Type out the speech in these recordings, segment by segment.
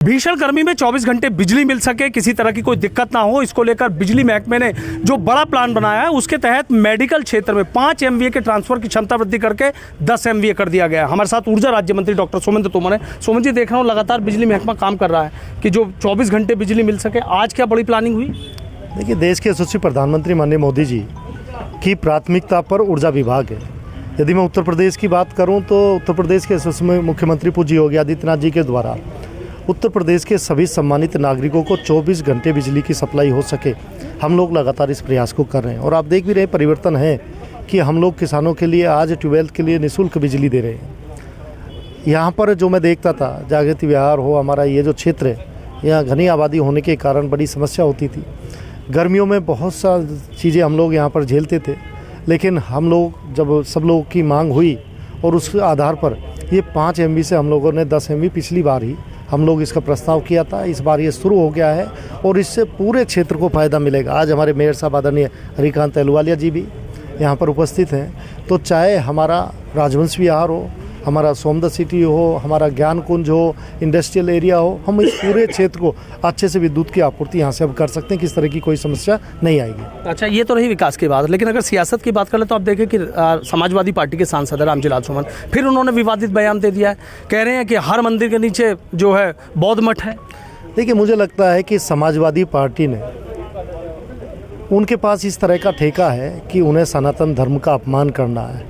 भीषण गर्मी में 24 घंटे बिजली मिल सके, किसी तरह की कोई दिक्कत ना हो, इसको लेकर बिजली महकमे ने जो बड़ा प्लान बनाया है उसके तहत मेडिकल क्षेत्र में 5 MVA के ट्रांसफर की क्षमता वृद्धि करके 10 MVA कर दिया गया है। हमारे साथ ऊर्जा राज्य मंत्री डॉक्टर सोमेंद्र तोमर है। सोमेंद्र जी, देख रहा हूँ लगातार बिजली महकमा काम कर रहा है कि जो 24 घंटे बिजली मिल सके। आज क्या बड़ी प्लानिंग हुई? देखिए, देश के यशस्वी प्रधानमंत्री माननीय मोदी जी की प्राथमिकता पर ऊर्जा विभाग है। यदि मैं उत्तर प्रदेश की बात करूं तो उत्तर प्रदेश के यशस्वी मुख्यमंत्री पूज्य योगी आदित्यनाथ जी के द्वारा उत्तर प्रदेश के सभी सम्मानित नागरिकों को 24 घंटे बिजली की सप्लाई हो सके, हम लोग लगातार इस प्रयास को कर रहे हैं। और आप देख भी रहे परिवर्तन है कि हम लोग किसानों के लिए आज ट्यूबवेल के लिए निःशुल्क बिजली दे रहे हैं। यहाँ पर जो मैं देखता था, जागृति विहार हो, हमारा ये जो क्षेत्र है, यहाँ घनी आबादी होने के कारण बड़ी समस्या होती थी। गर्मियों में बहुत सा चीज़ें हम लोग यहाँ पर झेलते थे, लेकिन हम लोग जब सब लोगों की मांग हुई और उस आधार पर ये 5 MV से हम लोगों ने 10 MV पिछली बार ही हम लोग इसका प्रस्ताव किया था। इस बार ये शुरू हो गया है और इससे पूरे क्षेत्र को फ़ायदा मिलेगा। आज हमारे मेयर साहब आदरणीय हरिकांत अहलूवालिया जी भी यहाँ पर उपस्थित हैं। तो चाहे हमारा राजवंश विहार हो, हमारा सोमदत्ता सिटी हो, हमारा ज्ञान कुंज हो, इंडस्ट्रियल एरिया हो, हम इस पूरे क्षेत्र को अच्छे से विद्युत की आपूर्ति यहाँ से अब कर सकते हैं। किस तरह की कोई समस्या नहीं आएगी। अच्छा, ये तो रही विकास की बात, लेकिन अगर सियासत की बात करें तो आप देखें कि समाजवादी पार्टी के सांसद रामजी सुमन फिर उन्होंने विवादित बयान दे दिया है। कह रहे हैं कि हर मंदिर के नीचे जो है बौद्ध मठ है। देखिए, मुझे लगता है कि समाजवादी पार्टी ने उनके पास इस तरह का ठेका है कि उन्हें सनातन धर्म का अपमान करना है।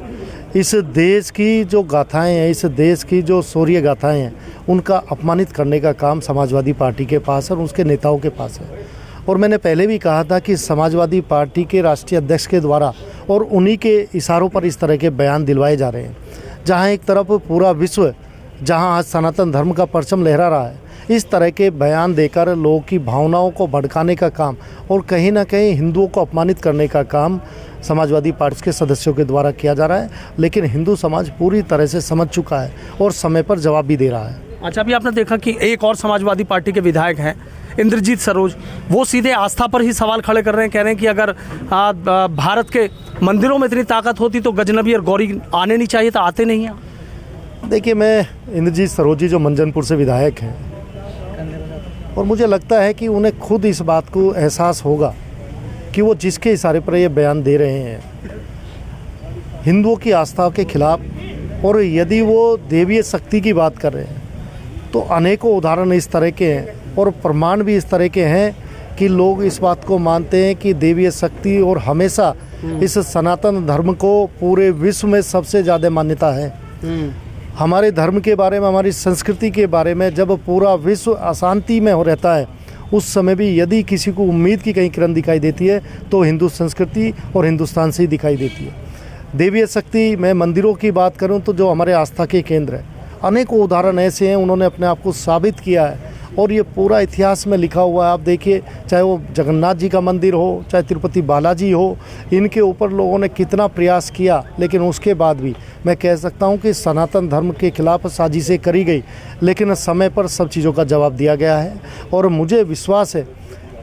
इस देश की जो गाथाएं हैं, इस देश की जो शौर्य गाथाएं हैं, उनका अपमानित करने का काम समाजवादी पार्टी के पास है और उसके नेताओं के पास है। और मैंने पहले भी कहा था कि समाजवादी पार्टी के राष्ट्रीय अध्यक्ष के द्वारा और उन्हीं के इशारों पर इस तरह के बयान दिलवाए जा रहे हैं। जहां एक तरफ पूरा विश्व, जहां आज सनातन धर्म का परचम लहरा रहा है, इस तरह के बयान देकर लोगों की भावनाओं को भड़काने का काम और कहीं ना कहीं हिंदुओं को अपमानित करने का काम समाजवादी पार्टी के सदस्यों के द्वारा किया जा रहा है। लेकिन हिंदू समाज पूरी तरह से समझ चुका है और समय पर जवाब भी दे रहा है। अच्छा, अभी आपने देखा कि एक और समाजवादी पार्टी के विधायक हैं इंद्रजीत सरोज, वो सीधे आस्था पर ही सवाल खड़े कर रहे हैं। कह रहे हैं कि अगर भारत के मंदिरों में इतनी ताकत होती तो गजनबी और गौरी आने नहीं चाहिए, तो आते नहीं हैं। देखिए, मैं इंद्रजीत सरोज जी जो मंजनपुर से विधायक हैं, और मुझे लगता है कि उन्हें खुद इस बात को एहसास होगा कि वो जिसके इशारे पर ये बयान दे रहे हैं हिंदुओं की आस्था के खिलाफ, और यदि वो देवीय शक्ति की बात कर रहे हैं तो अनेकों उदाहरण इस तरह के हैं और प्रमाण भी इस तरह के हैं कि लोग इस बात को मानते हैं कि देवीय शक्ति और हमेशा इस सनातन धर्म को पूरे विश्व में सबसे ज़्यादा मान्यता है। हमारे धर्म के बारे में, हमारी संस्कृति के बारे में जब पूरा विश्व अशांति में हो रहता है, उस समय भी यदि किसी को उम्मीद की कहीं किरण दिखाई देती है तो हिंदू संस्कृति और हिंदुस्तान से ही दिखाई देती है। देवीय शक्ति, मैं मंदिरों की बात करूं तो जो हमारे आस्था के केंद्र है, अनेकों उदाहरण ऐसे हैं, उन्होंने अपने आप को साबित किया है और ये पूरा इतिहास में लिखा हुआ है। आप देखिए, चाहे वो जगन्नाथ जी का मंदिर हो, चाहे तिरुपति बालाजी हो, इनके ऊपर लोगों ने कितना प्रयास किया, लेकिन उसके बाद भी मैं कह सकता हूं कि सनातन धर्म के खिलाफ साजिशें करी गई, लेकिन समय पर सब चीज़ों का जवाब दिया गया है। और मुझे विश्वास है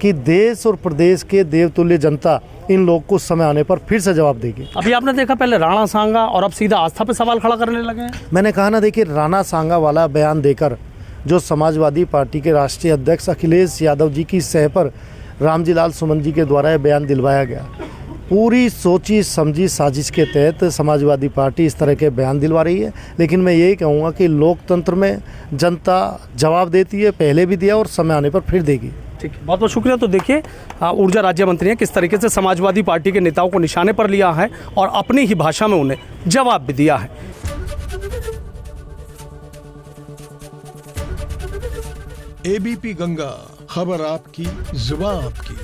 कि देश और प्रदेश के देवतुल्य जनता इन लोग को समय आने पर फिर से जवाब देगी। अभी आपने देखा पहले राणा सांगा और अब सीधा आस्था पे सवाल खड़ा करने लगे हैं। मैंने कहा ना, देखिए, राणा सांगा वाला बयान देकर जो समाजवादी पार्टी के राष्ट्रीय अध्यक्ष अखिलेश यादव जी की सह पर रामजी सुमन जी के द्वारा यह बयान दिलवाया गया, पूरी सोची समझी साजिश के तहत समाजवादी पार्टी इस तरह के बयान दिलवा रही है। लेकिन मैं यही कहूँगा कि लोकतंत्र में जनता जवाब देती है, पहले भी दिया और समय आने पर फिर देगी। ठीक है, बहुत बहुत शुक्रिया। तो देखिए, ऊर्जा राज्य मंत्री ने किस तरीके से समाजवादी पार्टी के नेताओं को निशाने पर लिया है और अपनी ही भाषा में उन्हें जवाब भी दिया है। ABP गंगा, खबर आपकी, जुबान आपकी।